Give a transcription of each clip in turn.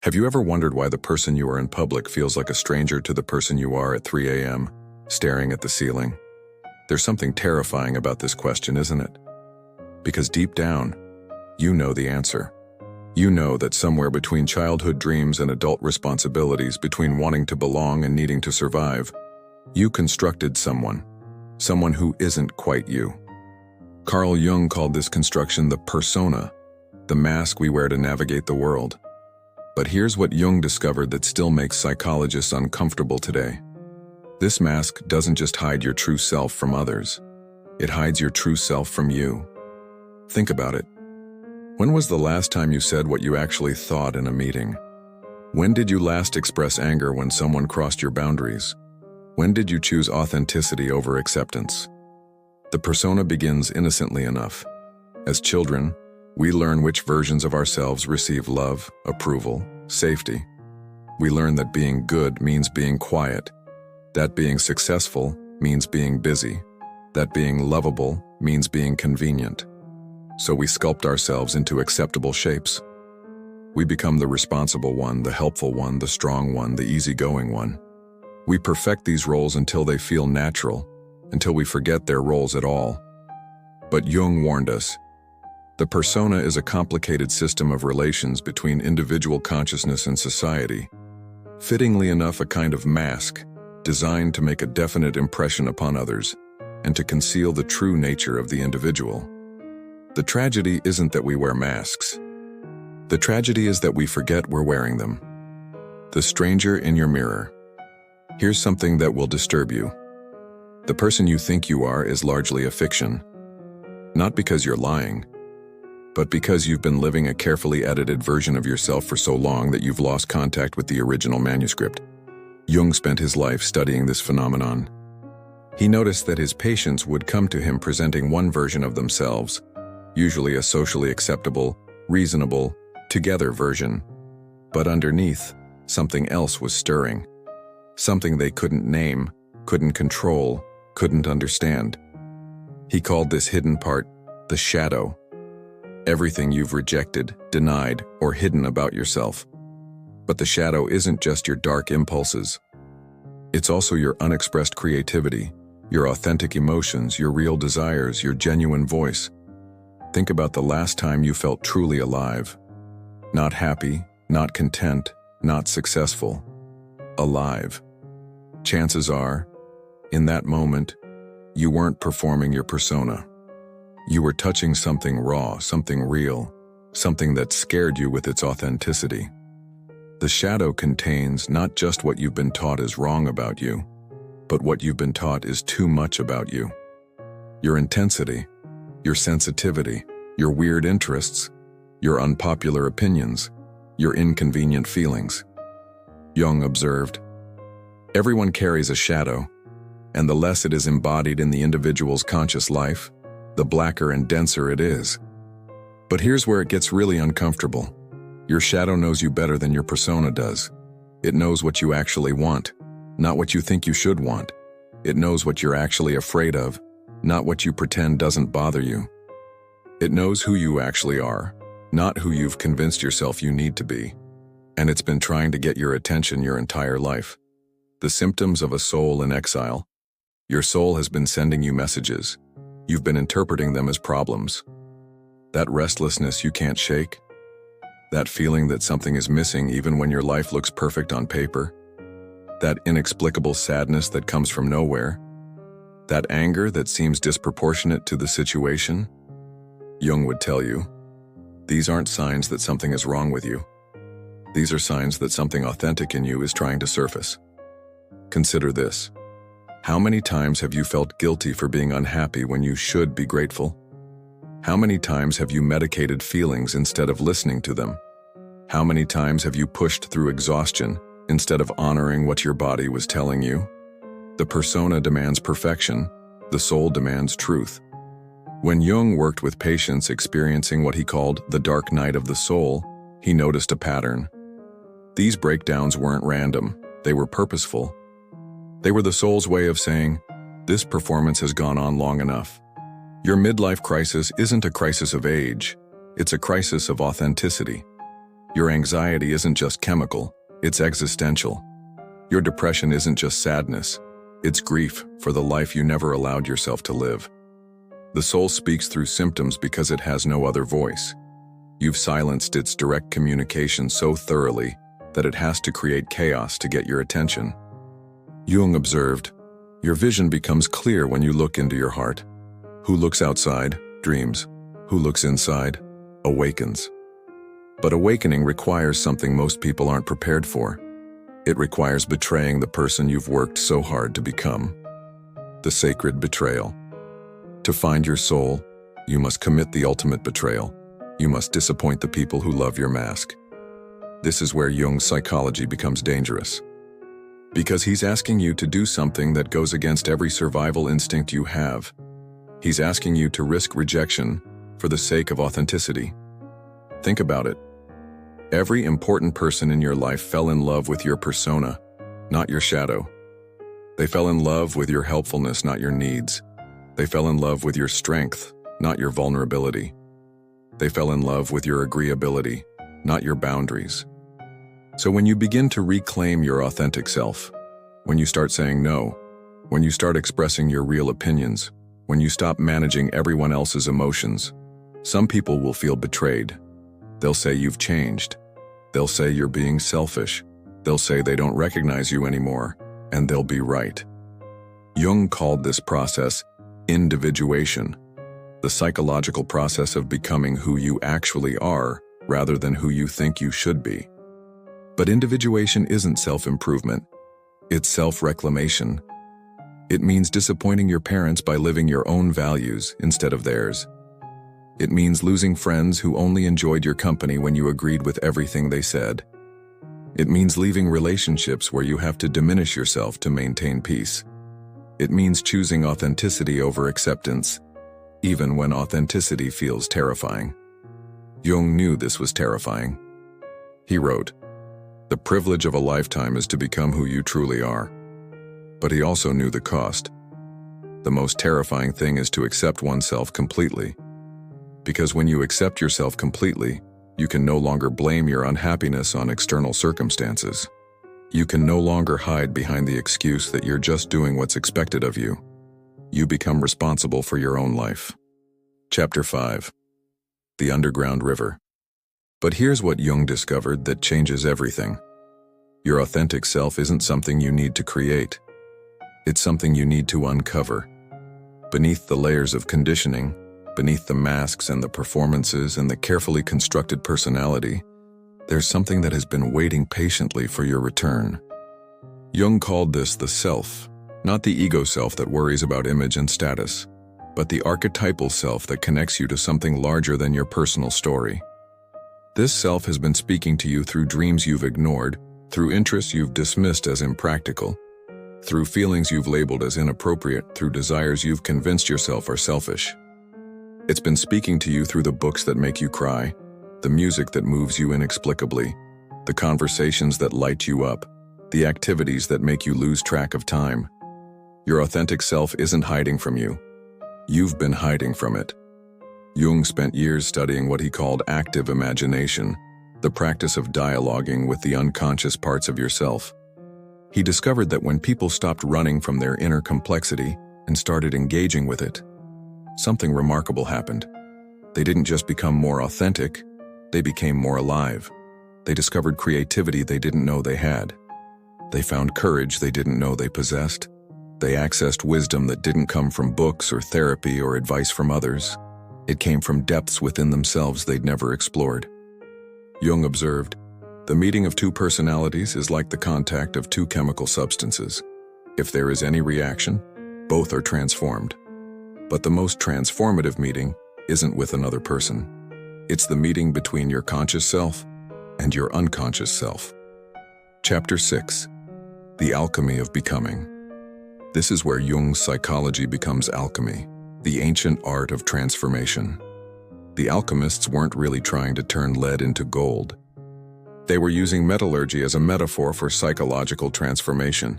Have you ever wondered why the person you are in public feels like a stranger to the person you are at 3 a.m., staring at the ceiling? There's something terrifying about this question, isn't it? Because deep down, you know the answer. You know that somewhere between childhood dreams and adult responsibilities, between wanting to belong and needing to survive, you constructed someone who isn't quite you. Carl Jung called this construction the persona, the mask we wear to navigate the world. But here's what Jung discovered that still makes psychologists uncomfortable today. This mask doesn't just hide your true self from others. It hides your true self from you. Think about it. When was the last time you said what you actually thought in a meeting? When did you last express anger when someone crossed your boundaries? When did you choose authenticity over acceptance? The persona begins innocently enough. As children, we learn which versions of ourselves receive love, approval, safety. We learn that being good means being quiet, that being successful means being busy, that being lovable means being convenient. So we sculpt ourselves into acceptable shapes. We become the responsible one, the helpful one, the strong one, the easygoing one. We perfect these roles until they feel natural, until we forget their roles at all. But Jung warned us. The persona is a complicated system of relations between individual consciousness and society. Fittingly enough, a kind of mask, designed to make a definite impression upon others, and to conceal the true nature of the individual. The tragedy isn't that we wear masks. The tragedy is that we forget we're wearing them. The stranger in your mirror. Here's something that will disturb you. The person you think you are is largely a fiction. Not because you're lying, but because you've been living a carefully edited version of yourself for so long that you've lost contact with the original manuscript. Jung spent his life studying this phenomenon. He noticed that his patients would come to him presenting one version of themselves, usually a socially acceptable, reasonable, together version. But underneath, something else was stirring. Something they couldn't name, couldn't control, couldn't understand. He called this hidden part the shadow. Everything you've rejected, denied, or hidden about yourself. But the shadow isn't just your dark impulses. It's also your unexpressed creativity, your authentic emotions, your real desires, your genuine voice. Think about the last time you felt truly alive. Not happy, not content, not successful. Alive. Chances are, in that moment, you weren't performing your persona. You were touching something raw, something real, something that scared you with its authenticity. The shadow contains not just what you've been taught is wrong about you, but what you've been taught is too much about you. Your intensity, your sensitivity, your weird interests, your unpopular opinions, your inconvenient feelings. Jung observed, everyone carries a shadow, and the less it is embodied in the individual's conscious life, the blacker and denser it is. But here's where it gets really uncomfortable. Your shadow knows you better than your persona does. It knows what you actually want, not what you think you should want. It knows what you're actually afraid of, not what you pretend doesn't bother you. It knows who you actually are, not who you've convinced yourself you need to be. And it's been trying to get your attention your entire life. The symptoms of a soul in exile. Your soul has been sending you messages. You've been interpreting them as problems. That restlessness you can't shake. That feeling that something is missing even when your life looks perfect on paper. That inexplicable sadness that comes from nowhere. That anger that seems disproportionate to the situation. Jung would tell you, these aren't signs that something is wrong with you. These are signs that something authentic in you is trying to surface. Consider this. How many times have you felt guilty for being unhappy when you should be grateful? How many times have you medicated feelings instead of listening to them? How many times have you pushed through exhaustion instead of honoring what your body was telling you? The persona demands perfection. The soul demands truth. When Jung worked with patients experiencing what he called the dark night of the soul, he noticed a pattern. These breakdowns weren't random. They were purposeful. They were the soul's way of saying, this performance has gone on long enough. Your midlife crisis isn't a crisis of age. It's a crisis of authenticity. Your anxiety isn't just chemical, it's existential. Your depression isn't just sadness, it's grief for the life you never allowed yourself to live. The soul speaks through symptoms because it has no other voice. You've silenced its direct communication so thoroughly that it has to create chaos to get your attention. Jung observed, your vision becomes clear when you look into your heart. Who looks outside, dreams. Who looks inside, awakens. But awakening requires something most people aren't prepared for. It requires betraying the person you've worked so hard to become. The sacred betrayal. To find your soul, you must commit the ultimate betrayal. You must disappoint the people who love your mask. This is where Jung's psychology becomes dangerous. Because he's asking you to do something that goes against every survival instinct you have. He's asking you to risk rejection for the sake of authenticity. Think about it. Every important person in your life fell in love with your persona, not your shadow. They fell in love with your helpfulness, not your needs. They fell in love with your strength, not your vulnerability. They fell in love with your agreeability, not your boundaries. So when you begin to reclaim your authentic self, when you start saying no, when you start expressing your real opinions, when you stop managing everyone else's emotions, some people will feel betrayed. They'll say you've changed. They'll say you're being selfish. They'll say they don't recognize you anymore, and they'll be right. Jung called this process individuation, the psychological process of becoming who you actually are rather than who you think you should be. But individuation isn't self-improvement, it's self-reclamation. It means disappointing your parents by living your own values instead of theirs. It means losing friends who only enjoyed your company when you agreed with everything they said. It means leaving relationships where you have to diminish yourself to maintain peace. It means choosing authenticity over acceptance, even when authenticity feels terrifying. Jung knew this was terrifying. He wrote, "The privilege of a lifetime is to become who you truly are." But he also knew the cost. The most terrifying thing is to accept oneself completely. Because when you accept yourself completely, you can no longer blame your unhappiness on external circumstances. You can no longer hide behind the excuse that you're just doing what's expected of you. You become responsible for your own life. Chapter 5. The Underground River. But here's what Jung discovered that changes everything. Your authentic self isn't something you need to create. It's something you need to uncover. Beneath the layers of conditioning, beneath the masks and the performances and the carefully constructed personality, there's something that has been waiting patiently for your return. Jung called this the self, not the ego self that worries about image and status, but the archetypal self that connects you to something larger than your personal story. This self has been speaking to you through dreams you've ignored, through interests you've dismissed as impractical, through feelings you've labeled as inappropriate, through desires you've convinced yourself are selfish. It's been speaking to you through the books that make you cry, the music that moves you inexplicably, the conversations that light you up, the activities that make you lose track of time. Your authentic self isn't hiding from you. You've been hiding from it. Jung spent years studying what he called active imagination, the practice of dialoguing with the unconscious parts of yourself. He discovered that when people stopped running from their inner complexity and started engaging with it, something remarkable happened. They didn't just become more authentic, they became more alive. They discovered creativity they didn't know they had. They found courage they didn't know they possessed. They accessed wisdom that didn't come from books or therapy or advice from others. It came from depths within themselves they'd never explored. Jung observed, "The meeting of two personalities is like the contact of two chemical substances. If there is any reaction, both are transformed. But the most transformative meeting isn't with another person. It's the meeting between your conscious self and your unconscious self." Chapter 6. The Alchemy of Becoming. This is where Jung's psychology becomes alchemy, the ancient art of transformation. The alchemists weren't really trying to turn lead into gold. They were using metallurgy as a metaphor for psychological transformation.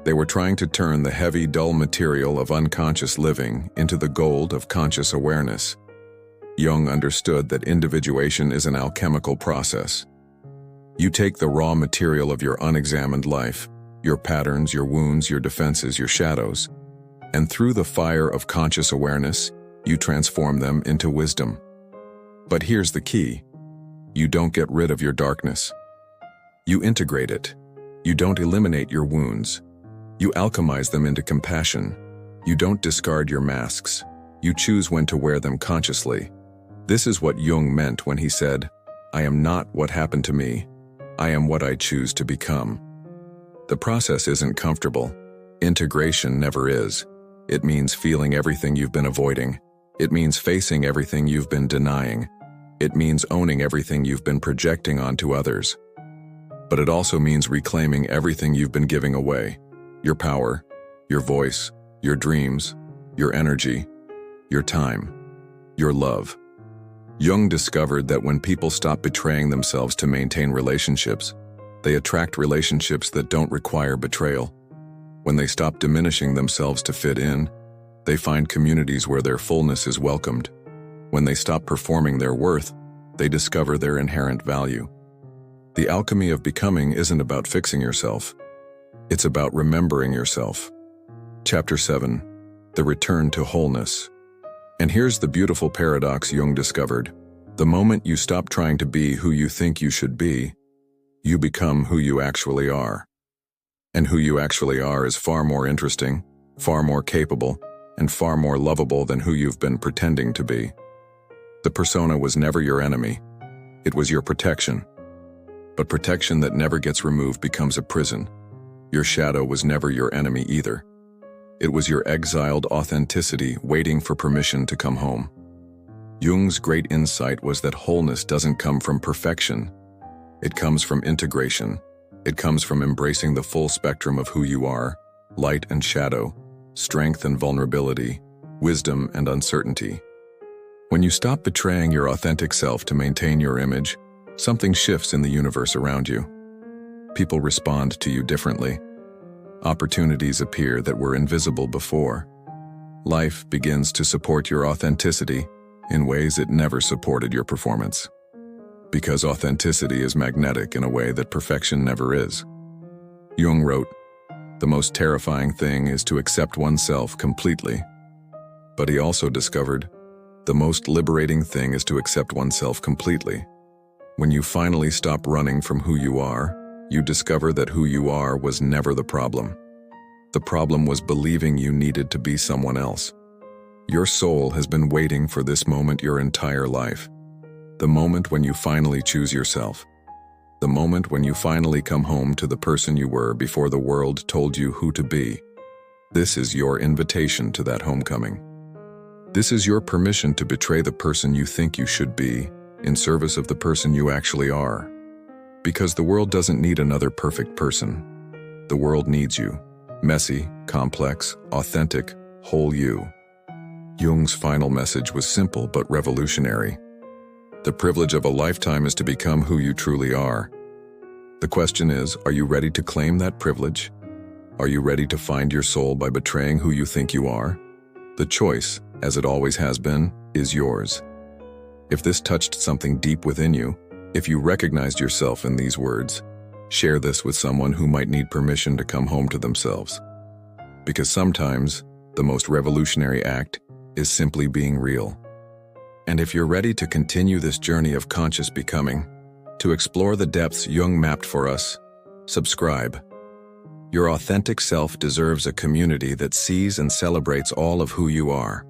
They were trying to turn the heavy, dull material of unconscious living into the gold of conscious awareness. Jung understood that individuation is an alchemical process. You take the raw material of your unexamined life, your patterns, your wounds, your defenses, your shadows, and through the fire of conscious awareness, you transform them into wisdom. But here's the key. You don't get rid of your darkness. You integrate it. You don't eliminate your wounds. You alchemize them into compassion. You don't discard your masks. You choose when to wear them consciously. This is what Jung meant when he said, "I am not what happened to me. I am what I choose to become." The process isn't comfortable. Integration never is. It means feeling everything you've been avoiding. It means facing everything you've been denying. It means owning everything you've been projecting onto others. But it also means reclaiming everything you've been giving away. Your power, your voice, your dreams, your energy, your time, your love. Jung discovered that when people stop betraying themselves to maintain relationships, they attract relationships that don't require betrayal. When they stop diminishing themselves to fit in, they find communities where their fullness is welcomed. When they stop performing their worth, they discover their inherent value. The alchemy of becoming isn't about fixing yourself. It's about remembering yourself. Chapter 7. The Return to Wholeness. And here's the beautiful paradox Jung discovered. The moment you stop trying to be who you think you should be, you become who you actually are. And who you actually are is far more interesting, far more capable, and far more lovable than who you've been pretending to be. The persona was never your enemy. It was your protection. But protection that never gets removed becomes a prison. Your shadow was never your enemy either. It was your exiled authenticity waiting for permission to come home. Jung's great insight was that wholeness doesn't come from perfection. It comes from integration. It comes from embracing the full spectrum of who you are, light and shadow, strength and vulnerability, wisdom and uncertainty. When you stop betraying your authentic self to maintain your image, something shifts in the universe around you. People respond to you differently. Opportunities appear that were invisible before. Life begins to support your authenticity in ways it never supported your performance. Because authenticity is magnetic in a way that perfection never is. Jung wrote, "The most terrifying thing is to accept oneself completely." But he also discovered, the most liberating thing is to accept oneself completely. When you finally stop running from who you are, you discover that who you are was never the problem. The problem was believing you needed to be someone else. Your soul has been waiting for this moment your entire life. The moment when you finally choose yourself. The moment when you finally come home to the person you were before the world told you who to be. This is your invitation to that homecoming. This is your permission to betray the person you think you should be in service of the person you actually are. Because the world doesn't need another perfect person. The world needs you. Messy, complex, authentic, whole you. Jung's final message was simple but revolutionary. The privilege of a lifetime is to become who you truly are. The question is, are you ready to claim that privilege? Are you ready to find your soul by betraying who you think you are? The choice, as it always has been, is yours. If this touched something deep within you, if you recognized yourself in these words, share this with someone who might need permission to come home to themselves. Because sometimes, the most revolutionary act is simply being real. And if you're ready to continue this journey of conscious becoming, to explore the depths Jung mapped for us, subscribe. Your authentic self deserves a community that sees and celebrates all of who you are.